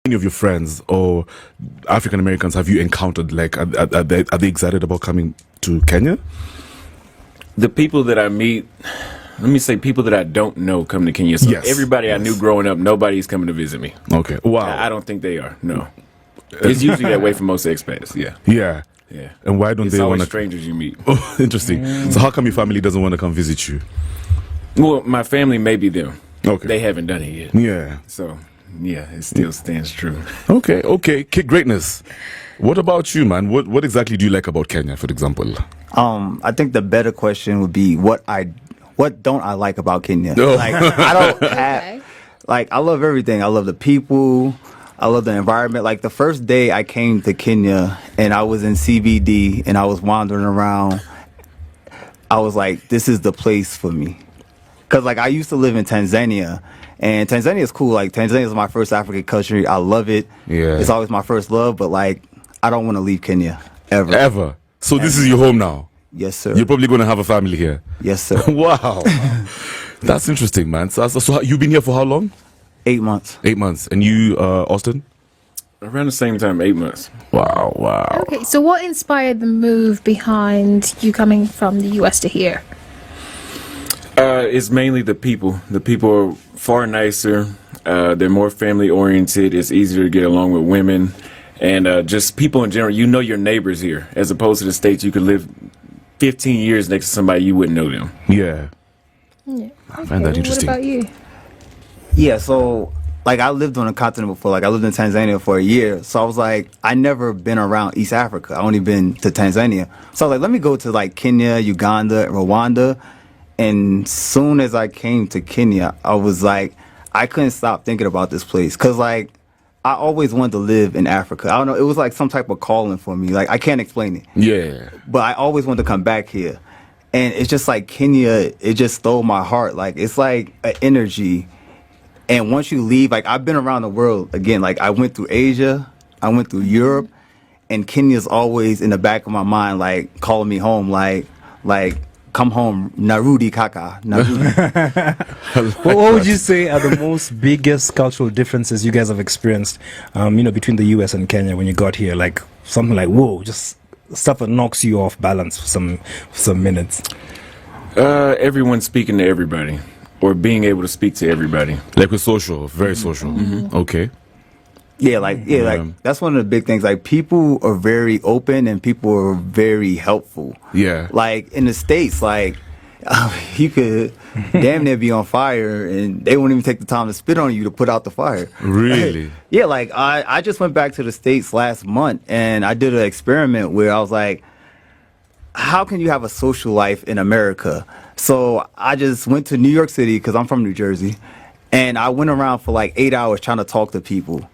Any of your friends or African Americans have you encountered? Like, are they excited about coming to Kenya? The people that I meet, let me say people that I don't know come to Kenya. So Yes, everybody I knew growing up, nobody's coming to visit me. Okay. Wow. I don't think they are. No. It's usually that way for most expats. Yeah. Yeah. Yeah. And why don't It's they always want to? strangers you meet. Oh, interesting. So how come your family doesn't want to come visit you? Well, my family may be them. Okay. They haven't done it yet. Yeah. So, yeah, it still stands true. Okay. Okay. Greatness. What about you, man? What exactly do you like about Kenya, for example? I think the better question would be what don't I like about Kenya? Oh. Like I don't have like I love everything. I love the people. I love the environment. Like the first day I came to Kenya and I was in CBD and I was wandering around, I was like, this is the place for me. Cause like I used to live in Tanzania, and Tanzania is cool. Like Tanzania is my first African country. I love it. Yeah. It's always my first love. But like I don't want to leave Kenya ever. Ever. So this is your home now. Yes, sir. You're probably going to have a family here. Yes, sir. Wow. That's interesting, man. So you've been here for how long? 8 months. 8 months. And you, Austin? Around the same time, 8 months. Wow. Okay, so what inspired the move behind you coming from the US to here? It's mainly the people. The people are far nicer. They're more family oriented. It's easier to get along with women. And just people in general, you know your neighbors here. As opposed to the States, you could live 15 years next to somebody, you wouldn't know them. Yeah. Yeah. I find that interesting. What about you? Yeah, so like I lived on a continent before. Like I lived in Tanzania for a year. So I was like, I never been around East Africa. I only been to Tanzania. So I was like, let me go to like Kenya, Uganda, Rwanda. And soon as I came to Kenya, I was like, I couldn't stop thinking about this place. Cause like I always wanted to live in Africa. I don't know. It was like some type of calling for me. Like I can't explain it. Yeah. But I always wanted to come back here. And it's just like Kenya, it just stole my heart. Like it's like an energy. And once you leave, like I've been around the world again. Like I went through Asia, I went through Europe, and Kenya's always in the back of my mind, like calling me home, like come home, Narudi Kaka. Narudi. What would you say are the most biggest cultural differences you guys have experienced, between the US and Kenya when you got here? Like something like, whoa, just stuff that knocks you off balance for some minutes. Everyone speaking to everybody. Or being able to speak to everybody. Like with social, very social. Mm-hmm. Okay. Like that's one of the big things. Like people are very open and people are very helpful. Yeah. Like in the States, like you could damn near be on fire and they won't even take the time to spit on you to put out the fire. Really? Yeah, like I just went back to the States last month and I did an experiment where I was like, how can you have a social life in America? So I just went to New York City because I'm from New Jersey, and I went around for like 8 hours trying to talk to people.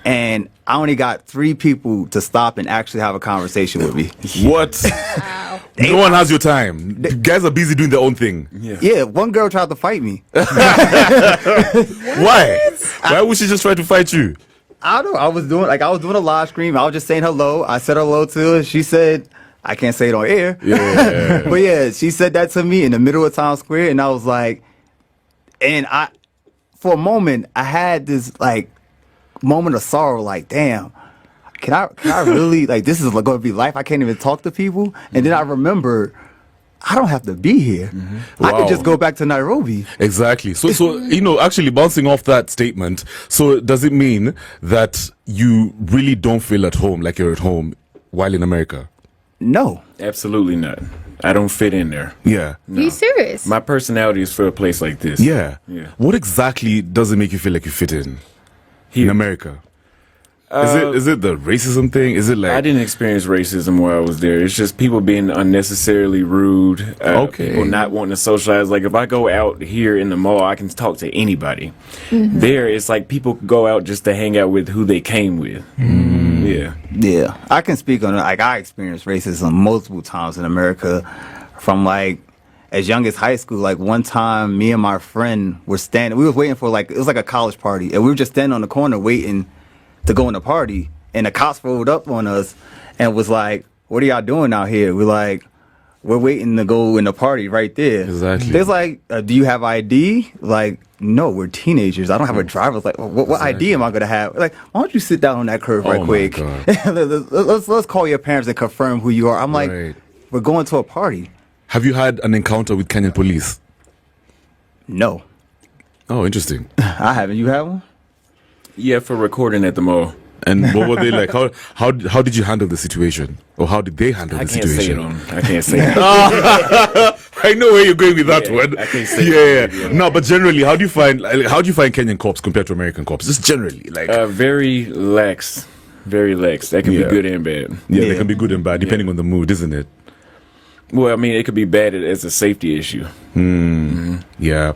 And I only got 3 people to stop and actually have a conversation with me. What? Wow. No one has your time. Guys are busy doing their own thing. Yeah, one girl tried to fight me. Why? Why would she just try to fight you? I don't know. I was doing a live stream. I was just saying hello. I said hello to her. She said, I can't say it on air. Yeah. But yeah, she said that to me in the middle of Times Square, and I was like, for a moment, I had this like moment of sorrow, like, damn, can I really, like, this is going to be life? I can't even talk to people. And then I remember, I don't have to be here. I Wow. could just go back to Nairobi. Exactly. So actually bouncing off that statement, so does it mean that you really don't feel at home, like you're at home while in America? No. Absolutely not. I don't fit in there. Yeah. Are you serious? My personality is for a place like this. Yeah. Yeah. What exactly does it make you feel like you fit in America? Is it the racism thing? Is it like I didn't experience racism while I was there. It's just people being unnecessarily rude. Okay. People not wanting to socialize. Like if I go out here in the mall, I can talk to anybody. There, it's like people go out just to hang out with who they came with. Yeah. Yeah. I can speak on it. Like, I experienced racism multiple times in America from, like, as young as high school. Like, one time, me and my friend were standing. We was waiting for, like, it was like a college party. And we were just standing on the corner waiting to go in the party. And the cops rolled up on us and was like, what are y'all doing out here? We're like, we're waiting to go in the party right there. Exactly. There's like, do you have ID? Like, no, we're teenagers. I don't have a driver's like. What ID am I gonna have? Like, why don't you sit down on that curb right Oh my quick? God. let's call your parents and confirm who you are. I'm like, Right. we're going to a party. Have you had an encounter with Kenyan police? No, Oh, interesting. I haven't. You have one? Yeah, for recording at the mall. And what were they like? How did you handle the situation, or how did they handle I the can't say it situation? on. I can't say it. I know where you're going with that Yeah, one. I can't say Yeah. No, but generally, how do you find Kenyan cops compared to American cops? Just generally, like Very lax. Very lax. That can Yeah. be good and bad. yeah, they Yeah. can be good and bad depending on the mood, isn't it? Well, I mean, it could be bad as a safety issue. Yeah.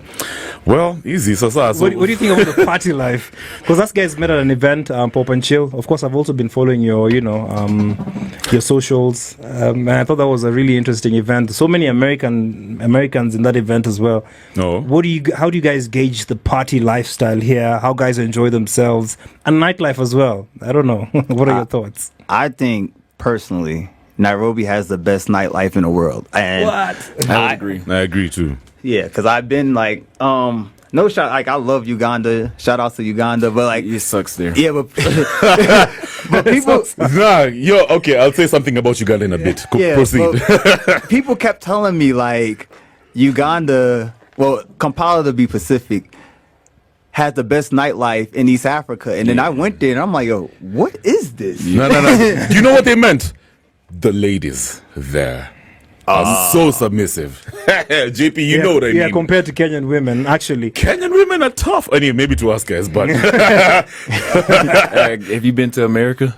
Well, easy. So, What do you think about the party life? Because us guys met at an event, Pop and Chill. Of course, I've also been following your, your socials, and I thought that was a really interesting event. So many Americans in that event as well. No. How do you guys gauge the party lifestyle here? How guys enjoy themselves and nightlife as well? I don't know. What are your thoughts? I think personally, Nairobi has the best nightlife in the world. And I would agree. I agree too. yeah, because I've been like, no shot. Like I love Uganda. Shout out to Uganda, but like, It sucks there. yeah, but but people. Okay. I'll say something about Uganda in a bit. Yeah, Proceed. but people kept telling me like Uganda, well, Kampala to be Pacific, has the best nightlife in East Africa. And then I went there and I'm like, yo, what is this? No. Do you know what they meant? The ladies there are so submissive. JP, you know what I Yeah, mean. compared to Kenyan women, actually. Kenyan women are tough. Anyway, maybe to us guys, but Have you been to America?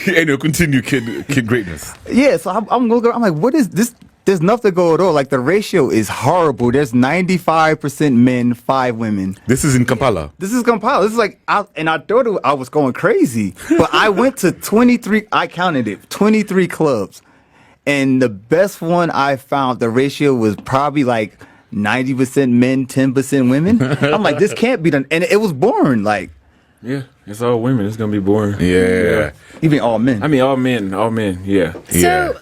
anyway, continue, kid greatness. Yeah, so I'm looking, I'm like, what is this? There's nothing going on. Like the ratio is horrible. There's 95% men, 5 women. This is in Kampala. This is Kampala. This is like, I thought I was going crazy, but I went to 23. I counted it, 23 clubs, and the best one I found, the ratio was probably like 90% men, 10% women. I'm like, this can't be done, and it was boring. Like, Yeah, it's all women. It's gonna be boring. Yeah. even all men. I mean, all men. Yeah. Yeah. So,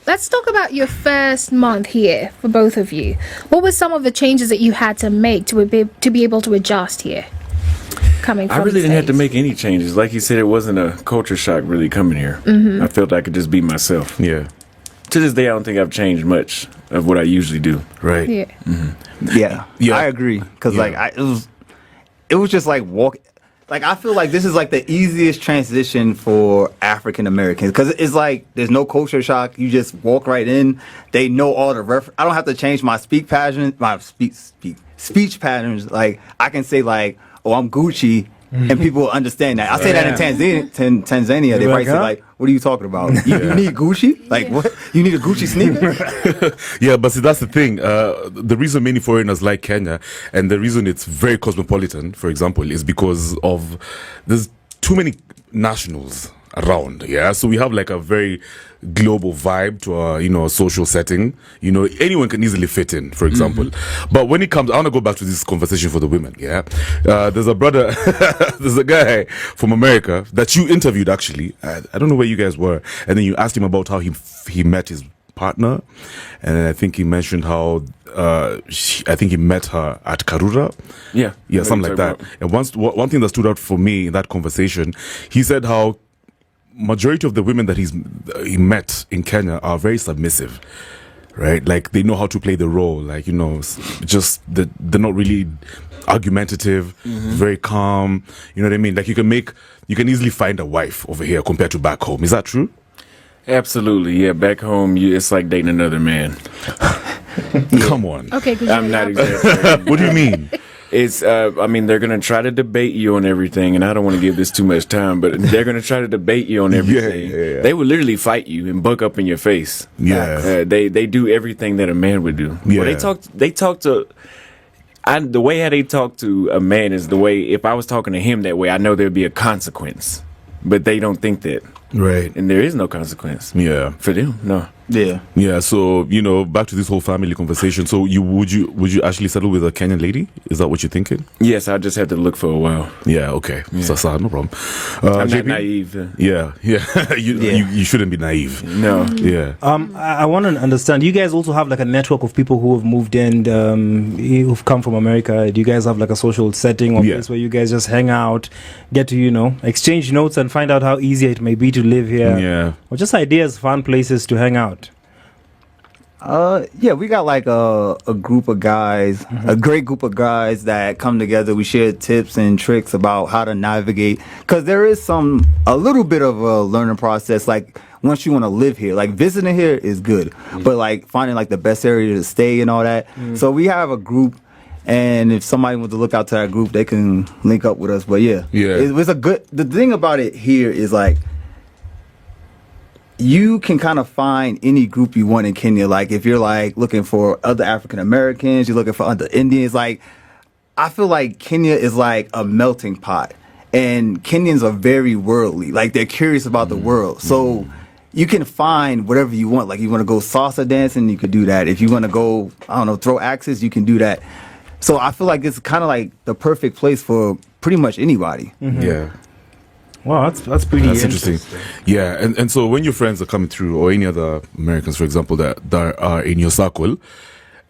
let's talk about your first month here for both of you. What were some of the changes that you had to make to be able to adjust here? Coming from I really the didn't have to States? make any changes. Like you said, it wasn't a culture shock really coming here. I felt I could just be myself. Yeah. To this day, I don't think I've changed much of what I usually do. Right. Yeah. Yeah, Yeah. I agree. Because Yeah. like it was just like walk. Like I feel like this is like the easiest transition for African Americans because it's like there's no culture shock. You just walk right in. They know all the I don't have to change my speech patterns. Like I can say like, oh, I'm Gucci. And people will understand that. I say that in Tanzania. They You're might like, say huh? like, "What are you talking about? You need Gucci? Like what? You need a Gucci sneaker?" Yeah, but see, that's the thing. The reason many foreigners like Kenya, and the reason it's very cosmopolitan, for example, is because of there's too many nationals around. Yeah, so we have like a very global vibe to our social setting. Anyone can easily fit in, for example. But when it comes, I want to go back to this conversation for the women. Yeah, there's a brother, there's a guy from America that you interviewed actually. I don't know where you guys were, and then you asked him about how he met his partner, and I think he mentioned how I think he met her at Karura. Yeah. Yeah, something like that. And one thing that stood out for me in that conversation, he said how majority of the women that he met in Kenya are very submissive, right? Like they know how to play the role, like just they're not really argumentative, very calm. You know what I mean? Like you can easily find a wife over here compared to back home. Is that true? Absolutely. Yeah. Back home, it's like dating another man. Come on. Okay, could you I'm not elaborate? exaggerating. What do you mean? It's, I mean, they're going to try to debate you on everything, and I don't want to give this too much time, but they're going to try to debate you on everything. Yeah. They will literally fight you and buck up in your face. Yeah. They do everything that a man would do. Yeah. Well, they talk to, the way how they talk to a man is the way, if I was talking to him that way, I know there'd be a consequence, but they don't think that. Right. And there is no consequence. Yeah. For them, no. Yeah. Yeah, so back to this whole family conversation. So would you actually settle with a Kenyan lady? Is that what you're thinking? Yes, I just had to look for a while. Yeah, okay. So, no problem. I'm not JP? naive. Yeah. You shouldn't be naive. No. Yeah. I want to understand. You guys also have like a network of people who have moved in, who've come from America. Do you guys have like a social setting or place where you guys just hang out, get to exchange notes and find out how easy it may be to live here? Yeah. Or just ideas, fun places to hang out. Yeah, we got like a group of guys, a great group of guys that come together. We share tips and tricks about how to navigate, because there is a little bit of a learning process. Like once you want to live here, like visiting here is good, but like finding like the best area to stay and all that. So we have a group, and if somebody wants to look out to that group, they can link up with us. But yeah, it's a good. The thing about it here is like, you can kind of find any group you want in Kenya. Like if you're like looking for other African Americans, you're looking for other Indians. Like I feel like Kenya is like a melting pot, and Kenyans are very worldly. Like they're curious about the world. So you can find whatever you want. Like you want to go salsa dancing, you could do that. If you want to go, I don't know, throw axes, you can do that. So I feel like it's kind of like the perfect place for pretty much anybody. Yeah. Wow, that's pretty interesting. Yeah, and so when your friends are coming through, or any other Americans, for example, that are in your circle,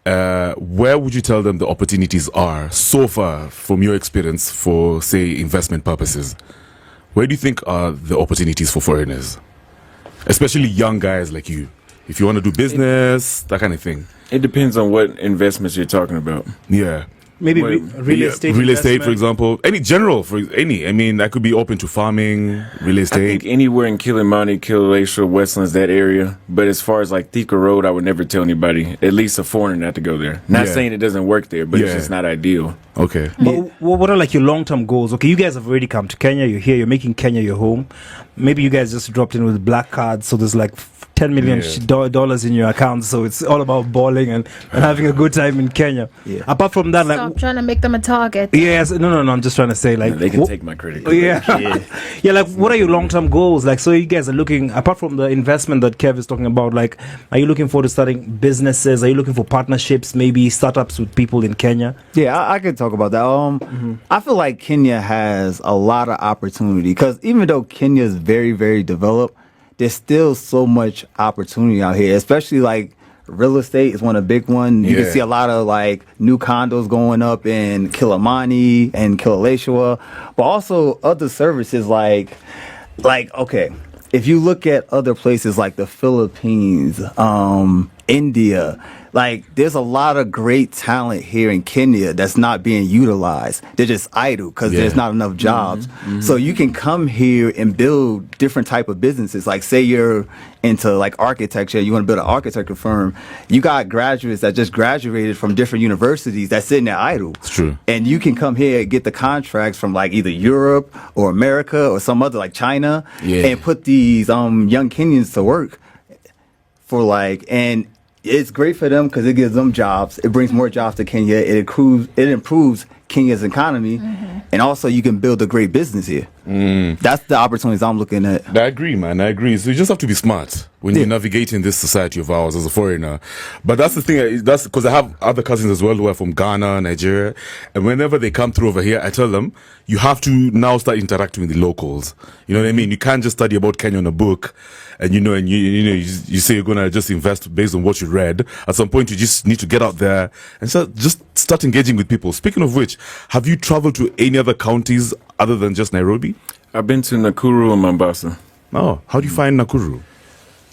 where would you tell them the opportunities are so far from your experience for, say, investment purposes? Where do you think are the opportunities for foreigners, especially young guys like you? If you want to do business, that kind of thing. It depends on what investments you're talking about. Yeah. Maybe Well, real estate. Real estate, for investment. example. I mean, I could be open to farming, real I estate. think anywhere in Kilimani, Kilauea, Westlands, that area. But as far as like Thika Road, I would never tell anybody, at least a foreigner, not to go there. Not Yeah. saying it doesn't work there, but it's Yeah. just not ideal. Okay. But what are like your long-term goals? Okay, you guys have already come to Kenya. You're here. You're making Kenya your home. Maybe you guys just dropped in with black cards, so there's like $10 million dollars in your account. So it's all about balling and having a good time in Kenya. Yeah. Apart from that, Stop like trying to make them a target. yes, no. I'm just trying to say like They can wh- take my credit Oh, card. yeah. Yeah, like what are your long-term goals? Like, so you guys are looking, apart from the investment that Kev is talking about, like, are you looking forward to starting businesses? Are you looking for partnerships, maybe startups with people in Kenya? Yeah, I could talk about that. I feel like Kenya has a lot of opportunity, because even though Kenya is very, very developed, there's still so much opportunity out here, especially like real estate is one of the big one. You can Yeah. see a lot of like new condos going up in Kilimani and Kilauea, but also other services like okay, if you look at other places like the Philippines, India, like there's a lot of great talent here in Kenya that's not being utilized. They're just idle because there's not enough jobs. So you can come here and build different type of businesses. Like say you're into like architecture, you want to build an architecture firm. You got graduates that just graduated from different universities that's sitting there idle. It's true. And you can come here and get the contracts from like either Europe or America or some other like China, and put these young Kenyans to work for like, and it's great for them because it gives them jobs. It brings more jobs to Kenya. It improves Kenya's economy, and also you can build a great business here. That's the opportunities I'm looking at. I agree, man. I agree. So you just have to be smart when you're navigating this society of ours as a foreigner. But that's the thing. That's because I have other cousins as well who are from Ghana, Nigeria, and whenever they come through over here, I tell them you have to now start interacting with the locals. You know what I mean? You can't just study about Kenya in a book, and you say you're gonna just invest based on what you read. At some point, you just need to get out there and just start engaging with people. Speaking of which, have you traveled to any other counties other than just Nairobi? I've been to Nakuru and Mombasa. Oh, how do you find Nakuru?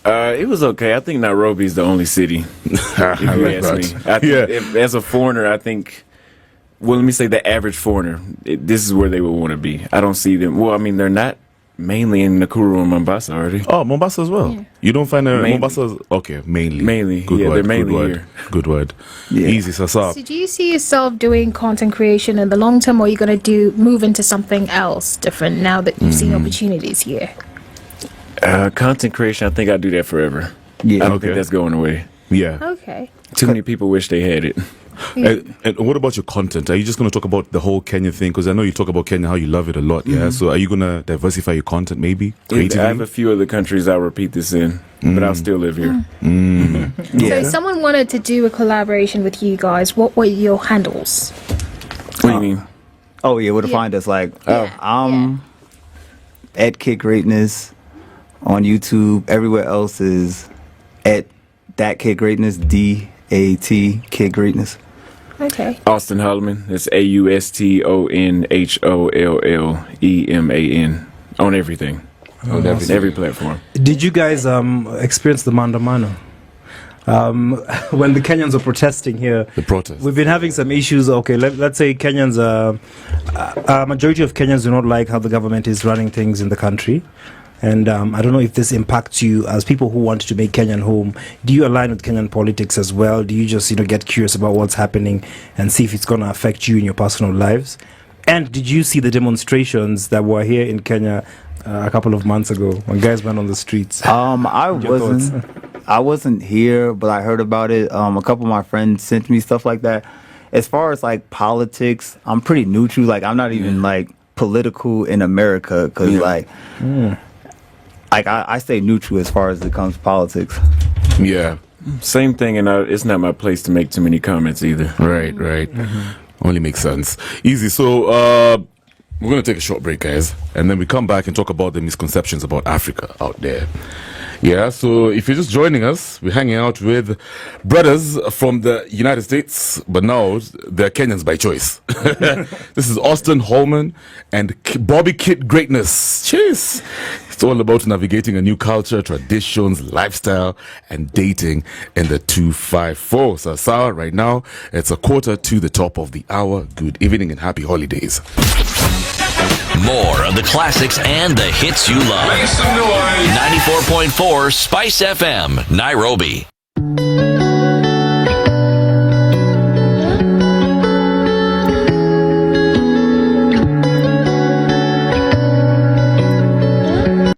It was okay. I think Nairobi is the only city. If you I like ask me. that. I think as a foreigner, I think. Well, let me say the average foreigner. This is where they would want to be. I don't see them. Well, I mean, they're not mainly in Nakuru and Mombasa already. Oh, Mombasa as well. Yeah. You don't find Mainly. Mombasa? Okay, mainly. Mainly, Good yeah, word. they're mainly good word. here. Good word. Yeah. Easy, sasa. So do you see yourself doing content creation in the long term, or are you going to move into something else different now that you've seen opportunities here? Content creation, I think I'd do that forever. Yeah. I don't Okay. think that's going away. Yeah. Okay. Too many people wish they had it. And what about your content? Are you just going to talk about the whole Kenya thing? Because I know you talk about Kenya, how you love it a lot. Yeah. So are you going to diversify your content maybe? I Creatively? have a few other countries I'll repeat this in, but I'll still live here. So if someone wanted to do a collaboration with you guys, what were your handles? What do you mean? Oh yeah, where to find us? Like, I'm at Kid Greatness on YouTube. Everywhere else is at that Kid Greatness, DAT Kid Greatness. Okay. Austin Holloman. It's AustonHollleman on everything. On every platform. Did you guys experience the Mandamano? When the Kenyans are protesting here, The protest. we've been having some issues. Okay, let's say Kenyans, a majority of Kenyans do not like how the government is running things in the country. And I don't know if this impacts you as people who want to make Kenyan home. Do you align with Kenyan politics as well? Do you just get curious about what's happening and see if it's going to affect you in your personal lives? And did you see the demonstrations that were here in Kenya a couple of months ago when guys went on the streets? I wasn't here, but I heard about it. A couple of my friends sent me stuff like that. As far as like politics, I'm pretty neutral. Like I'm not even like political in America because I stay neutral as far as it comes to politics. Yeah. Same thing, and it's not my place to make too many comments either. Right. Only makes sense. Easy. So we're going to take a short break, guys. And then we come back and talk about the misconceptions about Africa out there. Yeah, so if you're just joining us, we're hanging out with brothers from the United States, but now they're Kenyans by choice. This is Austin Holman and Bobby Kid Greatness. Cheers! It's all about navigating a new culture, traditions, lifestyle, and dating in the 254. So, Sawa, right now, it's 1:45 Good evening and happy holidays. More of the classics and the hits you love. 94.4 Spice FM, Nairobi.